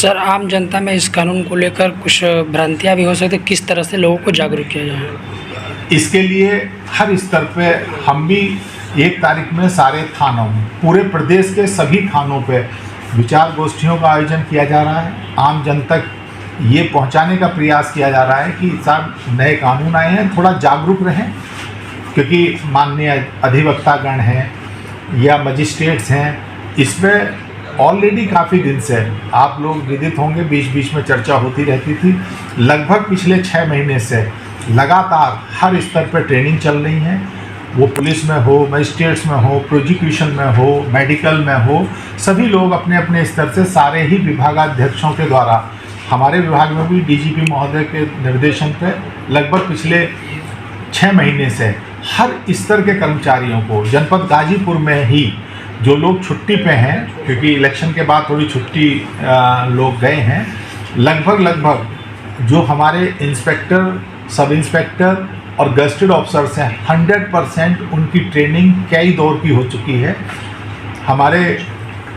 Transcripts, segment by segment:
Sir, आम जनता में इस कानून को लेकर कुछ भ्रांतियाँ भी हो सकती है, किस तरह से लोगों को जागरूक किया जाए? इसके लिए हर स्तर पे हम भी 1 तारीख में सारे थानों में, पूरे प्रदेश के सभी थानों पे विचार गोष्ठियों का आयोजन किया जा रहा है। आम जन तक ये पहुंचाने का प्रयास किया जा रहा है कि साहब नए कानून आए हैं, थोड़ा जागरूक रहें, क्योंकि माननीय अधिवक्तागण हैं या मजिस्ट्रेट्स हैं, इसमें ऑलरेडी काफ़ी दिन से आप लोग विदित होंगे, बीच बीच में चर्चा होती रहती थी। लगभग पिछले 6 महीने से लगातार हर स्तर पर ट्रेनिंग चल रही है, वो पुलिस में हो, मजिस्ट्रेट्स में हो, प्रोसिक्यूशन में हो, मेडिकल में हो, सभी लोग अपने अपने स्तर से सारे ही विभागाध्यक्षों के द्वारा, हमारे विभाग में भी डीजीपी महोदय के निर्देशन पे लगभग पिछले 6 महीने से हर स्तर के कर्मचारियों को, जनपद गाजीपुर में ही जो लोग छुट्टी पे हैं, क्योंकि इलेक्शन के बाद थोड़ी छुट्टी लोग गए हैं, लगभग जो हमारे इंस्पेक्टर, सब इंस्पेक्टर और गजेटेड ऑफिसर्स हैं, 100% उनकी ट्रेनिंग कई दौर की हो चुकी है। हमारे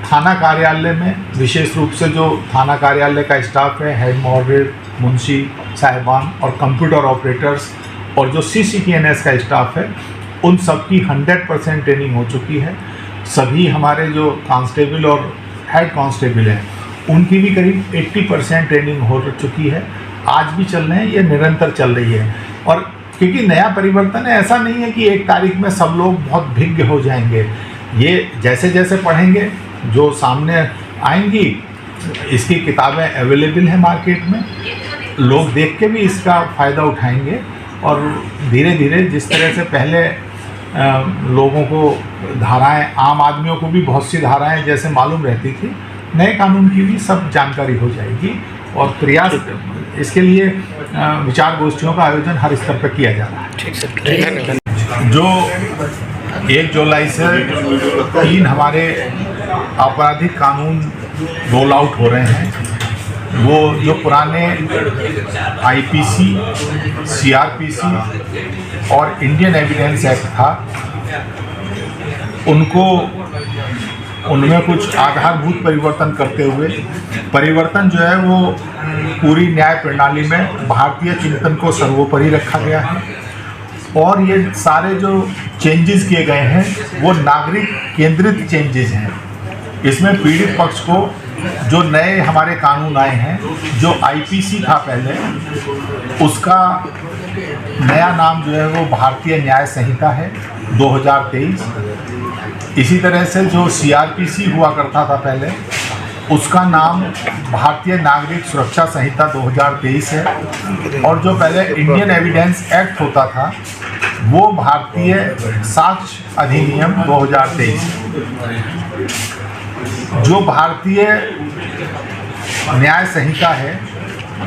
थाना कार्यालय में विशेष रूप से जो थाना कार्यालय का स्टाफ है, हेड मॉडरेट, मुंशी साहिबान और कंप्यूटर ऑपरेटर्स और जो CCTNS का स्टाफ है, उन सब की 100% ट्रेनिंग हो चुकी है। सभी हमारे जो कांस्टेबल और हेड कांस्टेबल हैं, उनकी भी करीब 80% ट्रेनिंग हो चुकी है। आज भी चल रहे हैं, ये निरंतर चल रही है। और क्योंकि नया परिवर्तन है, ऐसा नहीं है कि 1 तारीख में सब लोग बहुत भिज्ञ हो जाएंगे। ये जैसे जैसे पढ़ेंगे, जो सामने आएंगी, इसकी किताबें अवेलेबल हैं मार्केट में, लोग देख के भी इसका फ़ायदा उठाएंगे और धीरे धीरे जिस तरह से पहले लोगों को धाराएं, आम आदमियों को भी बहुत सी धाराएं जैसे मालूम रहती थी, नए कानून की भी सब जानकारी हो जाएगी। और प्रयास इसके लिए विचार गोष्ठियों का आयोजन हर स्तर पर किया जा रहा है। ठीक सर। जो 1 जुलाई से 3 हमारे आपराधिक कानून रोल आउट हो रहे हैं, वो जो पुराने IPC, CRPC और इंडियन एविडेंस एक्ट था, उनमें कुछ आधारभूत परिवर्तन करते हुए, परिवर्तन जो है वो पूरी न्याय प्रणाली में भारतीय चिंतन को सर्वोपरि रखा गया है। और ये सारे जो चेंजेस किए गए हैं वो नागरिक केंद्रित चेंजेस हैं। इसमें पीड़ित पक्ष को जो नए हमारे कानून आए हैं, जो IPC था पहले, उसका नया नाम जो है वो भारतीय न्याय संहिता है 2023। इसी तरह से जो CRPC हुआ करता था पहले, उसका नाम भारतीय नागरिक सुरक्षा संहिता 2023 है। और जो पहले इंडियन एविडेंस एक्ट होता था, वो भारतीय साक्ष्य अधिनियम 2023। जो भारतीय न्याय संहिता है,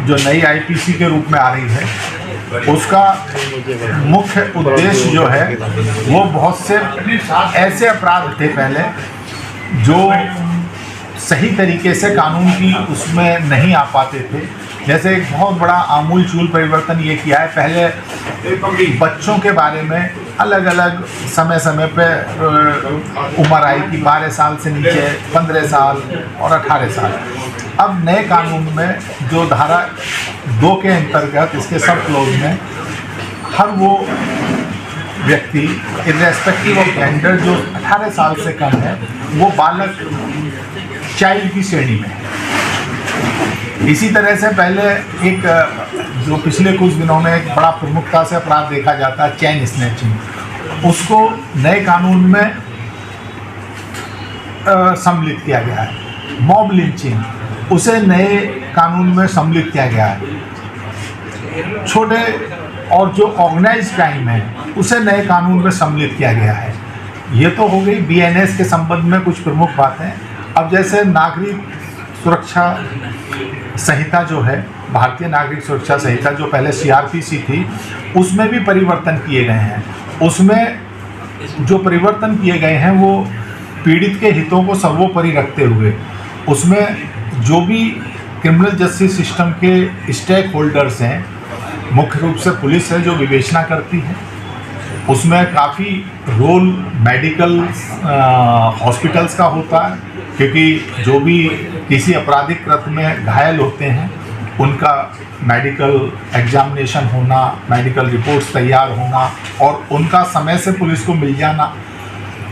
जो नई IPC के रूप में आ रही है, उसका मुख्य उद्देश्य जो है वो बहुत से ऐसे अपराध थे पहले जो सही तरीके से कानून की उसमें नहीं आ पाते थे। जैसे एक बहुत बड़ा आमूलचूल परिवर्तन ये किया है, पहले बच्चों के बारे में अलग अलग समय समय पे उम्र आई कि 12 साल से नीचे 15 साल और 18 साल। अब नए कानून में जो धारा 2 के अंतर्गत, इसके सब क्लोज में, हर वो व्यक्ति इर्रेस्पेक्टिव ऑफ जेंडर जो 18 साल से कम है, वो बालक चाइल्ड की श्रेणी में है। इसी तरह से पहले एक जो पिछले कुछ दिनों में एक बड़ा प्रमुखता से अपराध देखा जाता है, चेन स्नैचिंग, उसको नए कानून में सम्मिलित किया गया है। मॉब लिंचिंग, उसे नए कानून में सम्मिलित किया गया है। छोटे और जो ऑर्गेनाइज्ड क्राइम है, उसे नए कानून में सम्मिलित किया गया है। ये तो हो गई BNS के संबंध में कुछ प्रमुख बातें। अब जैसे नागरिक सुरक्षा संहिता जो है, भारतीय नागरिक सुरक्षा संहिता जो पहले CRPC थी, उसमें भी परिवर्तन किए गए हैं। उसमें जो परिवर्तन किए गए हैं वो पीड़ित के हितों को सर्वोपरि रखते हुए, उसमें जो भी क्रिमिनल जस्टिस सिस्टम के स्टेक होल्डर्स हैं, मुख्य रूप से पुलिस है जो विवेचना करती है, उसमें काफ़ी रोल मेडिकल हॉस्पिटल्स का होता है, क्योंकि जो भी किसी आपराधिक कृत्य में घायल होते हैं उनका मेडिकल एग्जामिनेशन होना, मेडिकल रिपोर्ट्स तैयार होना और उनका समय से पुलिस को मिल जाना,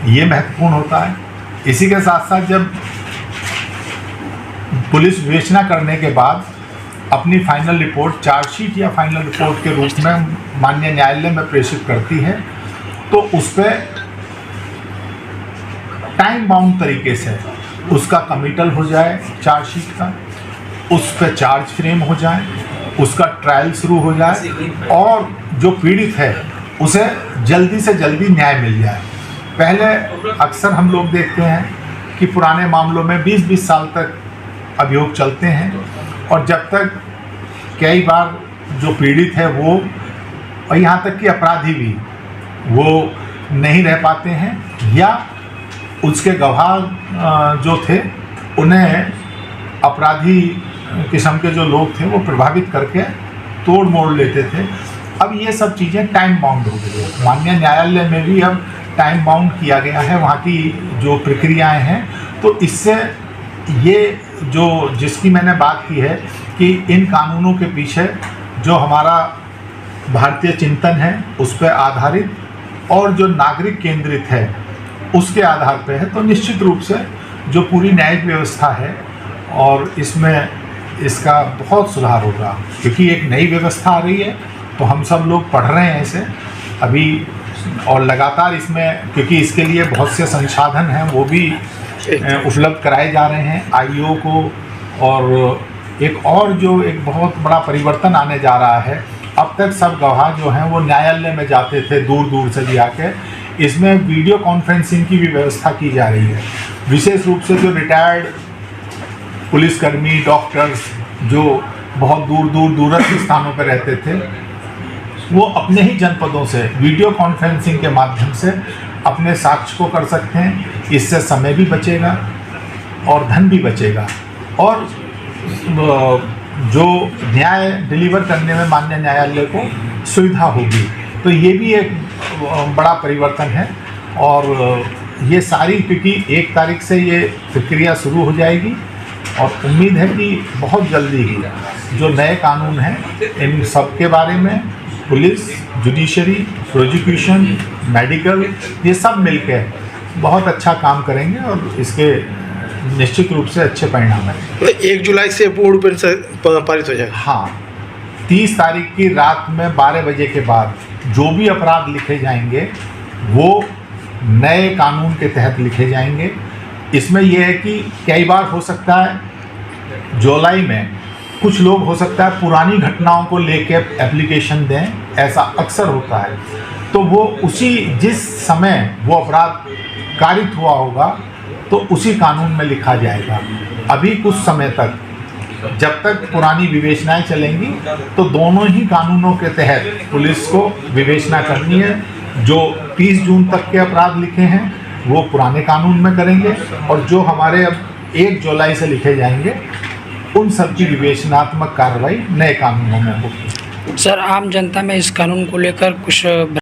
ये महत्वपूर्ण होता है। इसी के साथ साथ जब पुलिस विवेचना करने के बाद अपनी फाइनल रिपोर्ट चार्जशीट या फाइनल रिपोर्ट के रूप में माननीय न्यायालय में प्रेषित करती है, तो उस पर टाइम बाउंड तरीके से उसका कमिटल हो जाए, चार्जशीट का, उस पर चार्ज फ्रेम हो जाए, उसका ट्रायल शुरू हो जाए और जो पीड़ित है उसे जल्दी से जल्दी न्याय मिल जाए। पहले अक्सर हम लोग देखते हैं कि पुराने मामलों में 20-20 साल तक अभियोग चलते हैं और जब तक कई बार जो पीड़ित है वो और यहाँ तक कि अपराधी भी वो नहीं रह पाते हैं या उसके गवाह जो थे उन्हें अपराधी किस्म के जो लोग थे वो प्रभावित करके तोड़ मोड़ लेते थे। अब ये सब चीज़ें टाइम बाउंड हो गई है। माननीय न्यायालय में भी अब टाइम बाउंड किया गया है वहाँ की जो प्रक्रियाएं हैं, तो इससे ये जो जिसकी मैंने बात की है कि इन कानूनों के पीछे जो हमारा भारतीय चिंतन है उस पर आधारित और जो नागरिक केंद्रित है उसके आधार पर है, तो निश्चित रूप से जो पूरी न्यायिक व्यवस्था है और इसमें इसका बहुत सुधार होगा, क्योंकि एक नई व्यवस्था आ रही है तो हम सब लोग पढ़ रहे हैं इसे अभी और लगातार इसमें, क्योंकि इसके लिए बहुत से संसाधन हैं वो भी उपलब्ध कराए जा रहे हैं आईओ को। और एक बहुत बड़ा परिवर्तन आने जा रहा है। अब तक सब गवाह जो हैं वो न्यायालय में जाते थे दूर दूर से भी आके, इसमें वीडियो कॉन्फ्रेंसिंग की भी व्यवस्था की जा रही है। विशेष रूप से जो रिटायर्ड पुलिसकर्मी, डॉक्टर्स जो बहुत दूरस्थ स्थानों पर रहते थे वो अपने ही जनपदों से वीडियो कॉन्फ्रेंसिंग के माध्यम से अपने साक्ष्य को कर सकते हैं। इससे समय भी बचेगा और धन भी बचेगा और जो न्याय डिलीवर करने में माननीय न्यायालय को सुविधा होगी। तो ये भी एक बड़ा परिवर्तन है और ये सारी, क्योंकि 1 तारीख से ये प्रक्रिया शुरू हो जाएगी और उम्मीद है कि बहुत जल्दी ही जो नए कानून हैं इन सब के बारे में पुलिस, जुडिशरी, प्रोसिक्यूशन, मेडिकल, ये सब मिलकर बहुत अच्छा काम करेंगे और इसके निश्चित रूप से अच्छे परिणाम हैं। 1 जुलाई से पूर्ण रूप से पारित हो जाएगा। हाँ, 30 तारीख की रात में 12 बजे के बाद जो भी अपराध लिखे जाएंगे वो नए कानून के तहत लिखे जाएंगे। इसमें यह है कि कई बार हो सकता है जुलाई में कुछ लोग हो सकता है पुरानी घटनाओं को लेकर एप्लीकेशन दें, ऐसा अक्सर होता है, तो वो उसी जिस समय वो अपराध कारित हुआ होगा तो उसी कानून में लिखा जाएगा। अभी कुछ समय तक जब तक पुरानी विवेचनाएं चलेंगी तो दोनों ही कानूनों के तहत पुलिस को विवेचना करनी है। जो 30 जून तक के अपराध लिखे हैं वो पुराने कानून में करेंगे और जो हमारे अब 1 जुलाई से लिखे जाएंगे उन सब की विवेचनात्मक कार्रवाई नए कानूनों में होगी। सर, आम जनता में इस कानून को लेकर कुछ